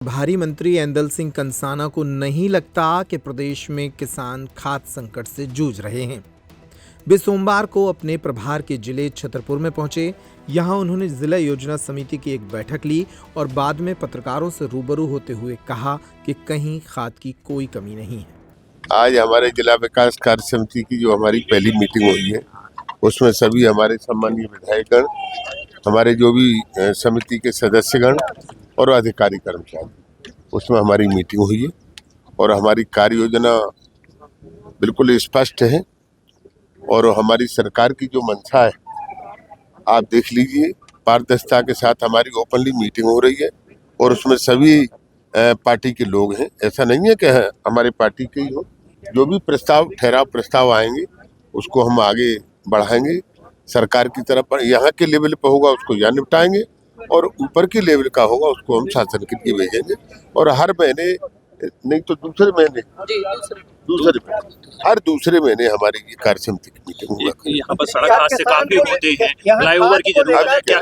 प्रभारी मंत्री ऐंदल सिंह कंसाना को नहीं लगता कि प्रदेश में किसान खाद्य संकट से जूझ रहे हैं। वे सोमवार को अपने प्रभार के जिले छतरपुर में पहुंचे। यहां उन्होंने जिला योजना समिति की एक बैठक ली और बाद में पत्रकारों से रूबरू होते हुए कहा कि कहीं खाद की कोई कमी नहीं है। आज हमारे जिला विकास कार्य समिति की जो हमारी पहली मीटिंग हुई है, उसमें सभी हमारे सम्मानीय विधायकगण, हमारे जो भी समिति के सदस्यगण और अधिकारी कर्मचारी, उसमें हमारी मीटिंग हुई है और हमारी कार्य योजना बिल्कुल स्पष्ट है और हमारी सरकार की जो मंशा है आप देख लीजिए। पारदर्शिता के साथ हमारी ओपनली मीटिंग हो रही है और उसमें सभी पार्टी के लोग हैं। ऐसा नहीं है कि हमारे पार्टी के ही हो। जो भी प्रस्ताव आएंगे उसको हम आगे बढ़ाएंगे सरकार की तरफ पर। यहाँ के लेवल पर होगा उसको यहाँ निपटाएंगे और ऊपर के लेवल का होगा उसको हम शासन के लिए भेजेंगे। और हर महीने नहीं तो हर दूसरे महीने हमारी ये कार्य समिति की मीटिंग होगा। यहाँ पर सड़क हादसे काफी होते हैं, फ्लाईओवर की जरूरत है, क्या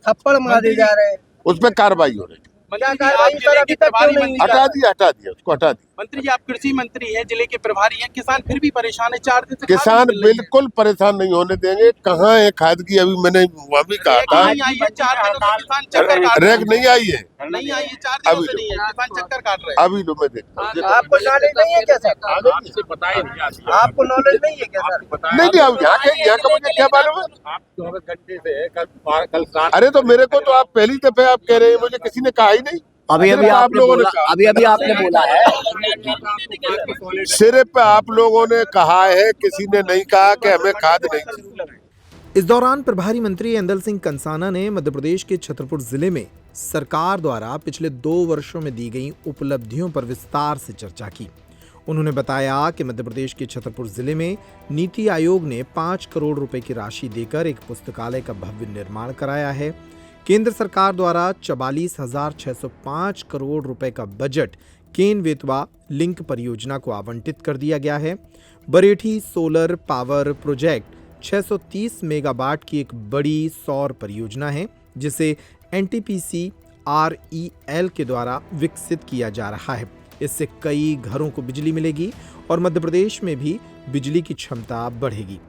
थप्पड़ मारे जा रहे हैं, उसमें कार्रवाई हो रही है। क्या कार्रवाई सर अभी तक क्यों नहीं? हटा दिया उसको हटा दिया। मंत्री जी, आप कृषि मंत्री हैं, जिले के प्रभारी हैं, किसान फिर भी परेशान है। 4 दिन से किसान बिल्कुल परेशान नहीं होने देंगे। कहाँ है खाद की? अभी मैंने वहाँ भी कहा था, नहीं आई है। 4 दिनों से किसान चक्कर काट रहे हैं। रैक नहीं आई है, नहीं आई है, 4 दिनों से नहीं है, किसान चक्कर काट रहे हैं। अभी लो मैं देखता हूँ। आपको नॉलेज नहीं है क्या सर? आपको नॉलेज नहीं है क्या सर? नहीं अब यहाँ का मुझे क्या मालूम है? आप 24 घंटे से कल साथ। अरे तो मेरे को तो आप पहली दफे आप कह रहे हैं, मुझे किसी ने कहा ही नहीं। अभी आप लोगों ने आपने बोला है। सिर्फ आप लोगों ने कहा है, किसी ने नहीं कहा कि हमें खाद नहीं चाहिए। इस दौरान प्रभारी मंत्री ऐंदल सिंह कंसाना ने मध्य प्रदेश के छतरपुर जिले में सरकार द्वारा पिछले 2 वर्षों में दी गई उपलब्धियों पर विस्तार से चर्चा की। उन्होंने बताया कि मध्य प्रदेश के छतरपुर जिले में नीति आयोग ने 5 करोड़ रुपए की राशि देकर एक पुस्तकालय का भव्य निर्माण कराया है। केंद्र सरकार द्वारा 44,605 करोड़ रुपए का बजट केन बेतवा लिंक परियोजना को आवंटित कर दिया गया है। Barethi solar power project 630 megawatt की एक बड़ी सौर परियोजना है, जिसे एनटीपीसी REL के द्वारा विकसित किया जा रहा है। इससे कई घरों को बिजली मिलेगी और मध्य प्रदेश में भी बिजली की क्षमता बढ़ेगी।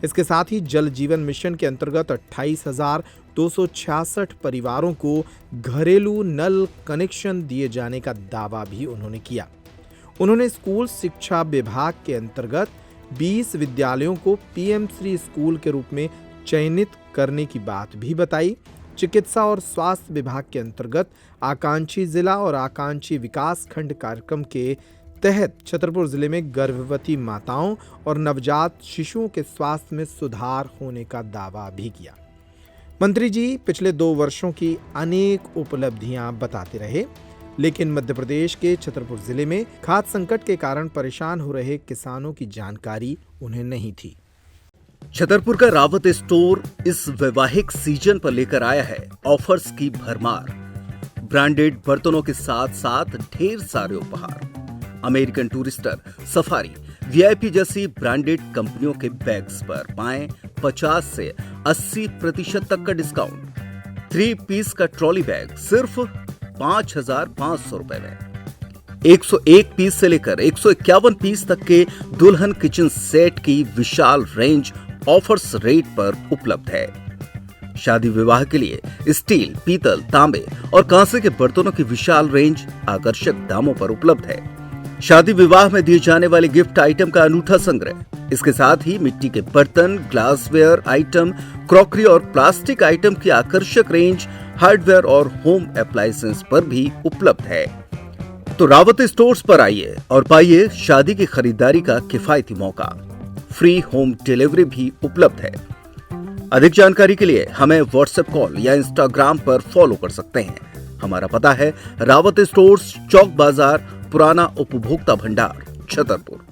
इसके साथ ही जल जीवन मिशन के अंतर्गत 28,266 परिवारों को घरेलू नल कनेक्शन दिए जाने का दावा भी उन्होंने किया। उन्होंने स्कूल शिक्षा विभाग के अंतर्गत 20 विद्यालयों को PM श्री स्कूल के रूप में चयनित करने की बात भी बताई। चिकित्सा और स्वास्थ्य विभाग के अंतर्गत आकांक्षी जिला और आकांक्षी विकास खंड कार्यक्रम के तहत छतरपुर जिले में गर्भवती माताओं और नवजात शिशुओं के स्वास्थ्य में सुधार होने का दावा भी किया। मंत्री जी पिछले 2 वर्षों की अनेक उपलब्धियां बताते रहे, लेकिन मध्य प्रदेश के छतरपुर जिले में खाद्य संकट के कारण परेशान हो रहे किसानों की जानकारी उन्हें नहीं थी। छतरपुर का रावत स्टोर इस वैवाहिक सीजन पर लेकर आया है ऑफर्स की भरमार। ब्रांडेड बर्तनों के साथ साथ ढेर सारे उपहार। अमेरिकन टूरिस्टर, सफारी, VIP जैसी ब्रांडेड कंपनियों के बैग्स पर पाएं 50 से 80% तक का डिस्काउंट। 3 पीस का ट्रॉली बैग सिर्फ 5,500 रुपए में। 101 पीस से लेकर 151 पीस तक के दुल्हन किचन सेट की विशाल रेंज ऑफर्स रेट पर उपलब्ध है। शादी विवाह के लिए स्टील, पीतल, तांबे और कांसे के बर्तनों की विशाल रेंज आकर्षक दामों पर उपलब्ध है। शादी विवाह में दिए जाने वाले गिफ्ट आइटम का अनूठा संग्रह। इसके साथ ही मिट्टी के बर्तन, ग्लासवेयर आइटम, क्रॉकरी और प्लास्टिक आइटम की आकर्षक रेंज हार्डवेयर और होम अप्लायंसेस पर भी उपलब्ध है। तो रावत स्टोर्स पर आइए और पाइए शादी की खरीदारी का किफायती मौका। फ्री होम डिलीवरी भी उपलब्ध है। अधिक जानकारी के लिए हमें व्हाट्सएप कॉल या इंस्टाग्राम पर फॉलो कर सकते हैं। हमारा पता है रावत स्टोर्स, चौक बाजार, पुराना उपभोक्ता भंडार, छतरपुर।